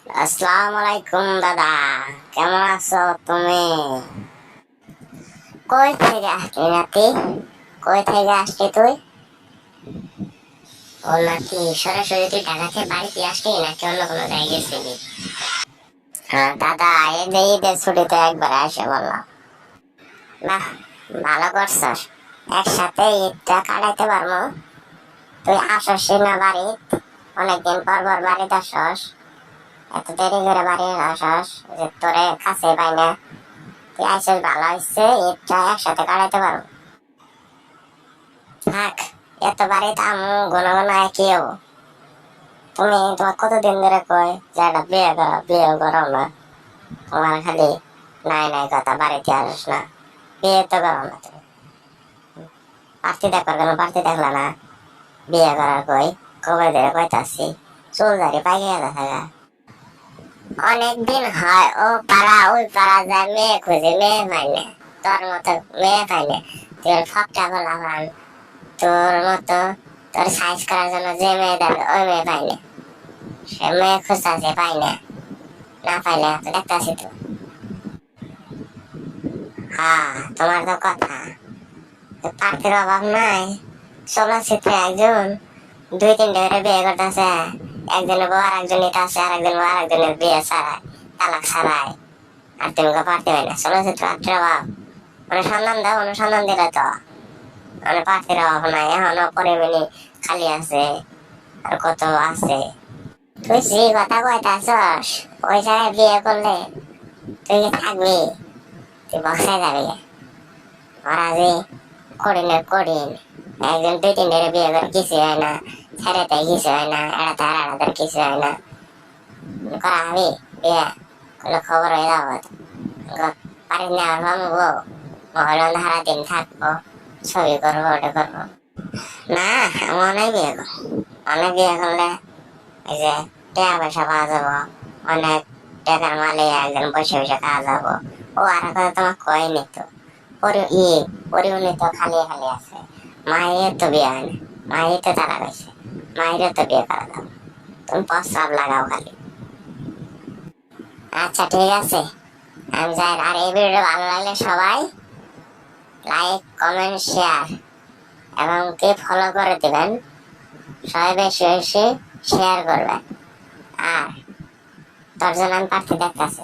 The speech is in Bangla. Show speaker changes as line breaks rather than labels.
আসসালামু আলাইকুম দাদা, কেমন আছো তুমি? কই থেকে আসলি নাতি? কই থেকে আসলি তুই? ও নাতি, সরাসরি তুই ঢাকাতে বাড়িতে আসলি নাকি অন্য কোনো জায়গায় গেছিলি? হ্যাঁ দাদা, ঈদের ছুটিতে একবার আসে বললাম। না, ভালো করছস, একসাথে ঈদটা কাটাইতে পারবো। তুই আসস না বাড়ি, অনেকদিন পর পর বাড়িতে আসস, এত দেরি করে বাড়ি আসস যে তোরে কাছে পাই না। তুই আইসস ভালো হয়েছে, ঈদটা একসাথে কাটাইতে পারবো। থাক, এত বাড়িতে আমু ঘন ঘন একই হবো। তোমার কতদিন ধরে কই যে একটা বিয়ে করো, বিয়ে করো না। তোমার খালি নাই নাই কথা, বাড়িতে আসস না, বিয়ে তো করো না তুমি। পার্টি দেখবার কেন পার্টি দেখলা না? বিয়ে করার কই কবে ধরে কইতাছি, চুল দাড়ি পাইকে দেখা গা। অনেকদিন হয় ও পাড়া ওই পাড়া যায় মেয়ে খুঁজে, মেয়ে পাই না। তোর মতো মেয়ে পাই না। তুই ফকটা বলা ভান, তোর মতো তোর সাইজ করার জন্য যে মেয়ে দেবে ওই মেয়ে পাই না। সে মেয়ে খুঁজতেছে, পাই না। না পাইলে তো দেখতেছি তো। হ্যাঁ, তোমার তো কথা, পার্থের অভাব নাই। চলচ্চিত্রে একজন দুই তিনটে করে বিয়ে করতেছে, একজনের বউ আর একজন নিতে আছে, আর একজন বউ আর একজনের বিয়ে ছাড়ায়, তালাক ছাড়ায়। আর তুমি তো পারতে পারি না, চলচ্চিত্র পার্থের অভাব। অনুসন্ধান দাও, অনুসন্ধান দিলে তো মানে পার্থের অভাব নাই, এখনো পরিমণি খালি আছে, আর কত আছে। তুই যে কথা কইতাছস, ওই জায়গায় বিয়ে করলে তুই কি থাকবি? তুই বক্সায় যাবি। ওরা যে করিনের করিন, একজন দুই তিনটে বিয়ে করে কিছু হয় না, ছেড়েতে কিছু হয় না, এড়াতে আর এড়াতে কিছু হয় না। করা হবি বিয়ে কোনো খবর হয়ে যাবো। পারি না ভাববো, মহলে সারা দিন থাকবো, ছবি করবো, ওটা করবো না। আমি অনেক বিয়ে করবো, অনেক বিয়ে করলে এই যে টাকা পয়সা পাওয়া যাবো, অনেক টাকার মালে একজন বসে বসে খাওয়া যাবো। ও আর কথা তোমার কয়নি তো, পরিমণি তো খালি খালি আছে। মায়ের তো বিয়ে হয় না, মায়ের তো তারা গেছে, মায়েরও তো বিয়ে করা যাবো। তুমি প্রস্তাব লাগাও খালি। আচ্ছা ঠিক আছে, আমি যাই। আর এই ভিডিও ভালো লাগলে সবাই লাইক কমেন্ট শেয়ার এবং কি ফলো করে দিবেন। সবাই বেশি বেশি শেয়ার করবেন। আর তোর জন্য আমি পার্টি দেখতেছি।